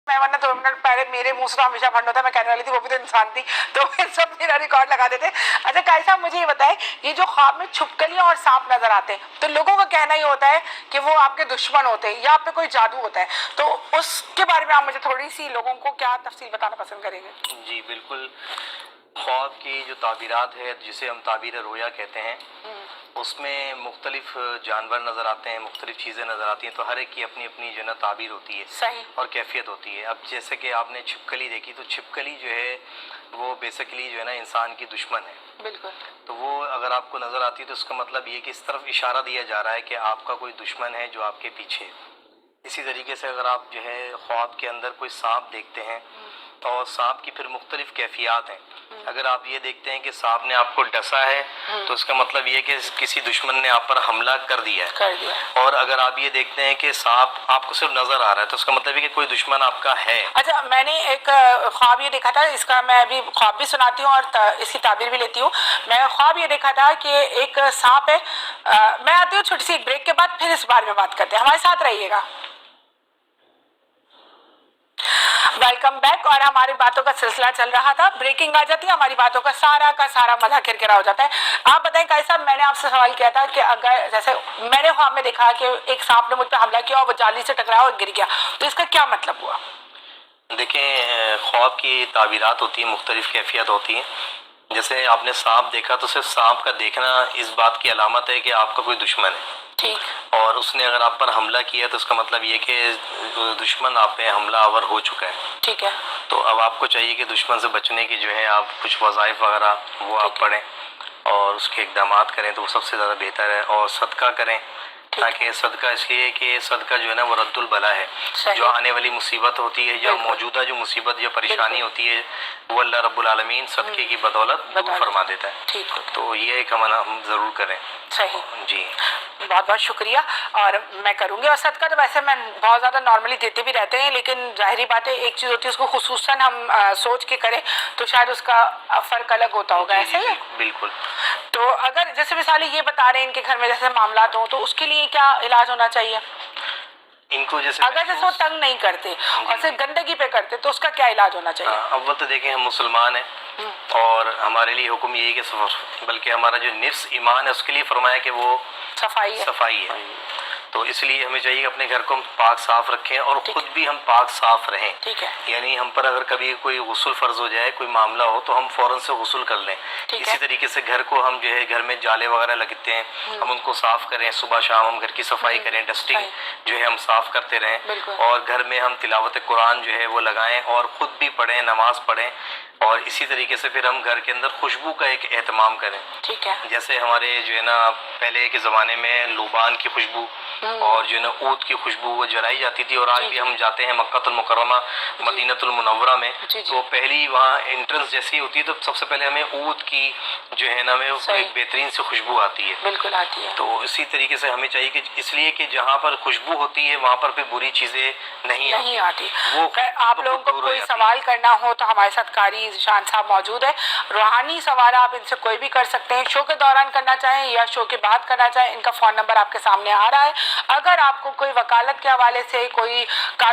मैं वरना 2 मिनट पहले मेरे मुंह से तो हमेशा फंड होता है, मैं कहने वाली थी वो भी तो इंसान थी, तो ये सब मेरा रिकॉर्ड लगा देते। अच्छा काई साहब मुझे ये बताएं, ये जो ख्वाब में छिपकलियां और सांप नजर आते हैं, तो लोगों का कहना ये होता है कि वो आपके दुश्मन होते हैं या आप पे कोई जादू होता है, तो उसके बारे में आप मुझे थोड़ी सी लोगों को क्या तफसील बताना पसंद करेंगे? जी बिल्कुल, ख्वाब की जो ताबीरात है जिसे हम ताबीर रोया कहते हैं, उसमें मुख्तलिफ जानवर नज़र आते हैं, मुख्तलिफ चीज़ें नज़र आती हैं, तो हर एक की अपनी अपनी जो है ना ताबीर होती है सही और कैफियत होती है। अब जैसे कि आपने छिपकली देखी, तो छिपकली जो है वो बेसिकली जो है ना इंसान की दुश्मन है। बिल्कुल। तो वो अगर आपको नज़र आती है तो उसका मतलब ये कि इस तरफ इशारा दिया जा रहा है कि आपका कोई दुश्मन है जो आपके पीछे है। इसी तरीके से अगर आप जो है ख्वाब के अंदर कोई सांप देखते हैं, और सांप की फिर मुख्तलिफ कैफियत हैं। अगर आप ये देखते हैं कि सांप ने आपको डसा है, तो इसका मतलब ये कि किसी दुश्मन ने आप पर हमला कर दिया है। और अगर आप ये देखते हैं कि सांप आपको सिर्फ नजर आ रहा है, तो इसका मतलब ये कि कोई दुश्मन आपका है। अच्छा, मैंने एक ख्वाब ये देखा था, इसका मैं अभी ख्वाब भी सुनाती हूँ और इसकी ताबीर भी लेती हूँ। मैं ख्वाब ये देखा था कि एक सांप है। मैं आती हूँ छोटी सी एक ब्रेक के बाद, फिर इस बारे में बात करते हैं, हमारे साथ रहिएगा। Welcome back. और हमारी बातों का सिलसिला चल रहा था, ब्रेकिंग आ जाती है, हमारी बातों का सारा मजा किरकिरा हो जाता है। आप बताएं काई साहब, मैंने आपसे सवाल किया था कि अगर जैसे मैंने ख्वाब में देखा कि एक सांप ने मुझ पर हमला किया और वो जाली से टकराया और गिर गया, तो इसका क्या मतलब हुआ? देखें, ख्वाब की ताबीरात होती हैं, मुख्तलिफ कैफियत होती हैं। जैसे आपने सांप देखा, तो सिर्फ सांप का देखना इस बात की अलामत है कि आपका कोई दुश्मन है। ठीक। और उसने अगर आप पर हमला किया, तो इसका मतलब ये कि दुश्मन आप पे हमला आवर हो चुका है। ठीक है। तो अब आपको चाहिए कि दुश्मन से बचने की जो है आप कुछ वज़ाइफ वगैरह वो आप पढ़ें और उसके इक़दाम करें, तो वो सबसे ज़्यादा बेहतर है। और सदका करें, ताकि सदका इसलिए कि सदका जो है ना वो रद्दुल बला है। जो आने वाली मुसीबत होती है या मौजूदा जो मुसीबत या परेशानी होती है, वो अल्लाह रब्बुल आलमीन सदके की बदौलत दूर फरमा देता है। ठीक। तो ये एक हम ज़रूर करें। सही जी, बहुत बहुत शुक्रिया। और मैं करूँगी, और सदका तो वैसे मैं बहुत ज़्यादा नॉर्मली देते भी रहते हैं, लेकिन जाहिर बात है एक चीज़ होती है उसको खुसूसन हम सोच के करें तो शायद उसका फ़र्क अलग होता होगा। ऐसे ही बिल्कुल। तो अगर जैसे मिसाल ये बता रहे हैं इनके घर में जैसे मामला हो, तो उसके लिए क्या इलाज होना चाहिए? इनको जैसे अगर जैसे वो तंग नहीं करते और सिर्फ गंदगी पे करते, तो उसका क्या इलाज होना चाहिए? अव्वल तो देखें, हम मुसलमान हैं और हमारे लिए हुक्म यही कि बल्कि हमारा जो निफ्स ईमान है उसके लिए फरमाया कि वो सफाई है। तो इसलिए हमें चाहिए कि अपने घर को हम पाक साफ रखें और खुद भी हम पाक साफ रहें। ठीक है। यानी हम पर अगर कभी कोई गुस्ल फर्ज हो जाए, कोई मामला हो, तो हम फौरन से गुस्ल कर लें। इसी तरीके से घर को हम जो है घर में जाले वगैरह लगते हैं, हम उनको साफ करें। सुबह शाम हम घर की सफाई करें, डस्टिंग जो है हम साफ करते रहें। और घर में हम तिलावत कुरान जो है वो लगाएं और खुद भी पढ़ें, नमाज पढ़ें। और इसी तरीके से फिर हम घर के अंदर खुशबू का एक एहतमाम करें। ठीक है। जैसे हमारे जो है ना पहले के ज़माने में लुबान की खुशबू और जो है ना ऊद की खुशबू वो जलाई जाती थी। और आज भी हम जाते हैं मक्कातुल मुकर्रमा, मदीनतुल मुनव्वरा में, तो पहली वहाँ एंट्रेंस जैसी होती है तो सबसे पहले हमें ऊद की जो है ना हमें एक बेहतरीन सी खुशबू आती है। बिल्कुल आती है। तो इसी तरीके से हमें चाहिए कि इसलिए कि जहाँ पर खुशबू होती है वहाँ पर फिर बुरी चीज़ें नहीं आती। वो आप लोगों को कोई सवाल करना हो तो हमारे साथ कारी ज़ीशान साहब मौजूद है। रूहानी सवाल आप इनसे कोई भी कर सकते हैं, शो के दौरान करना चाहें या शो के बाद करना चाहें। इनका फ़ोन नंबर आपके सामने आ रहा है। अगर आपको कोई वकालत के हवाले से कोई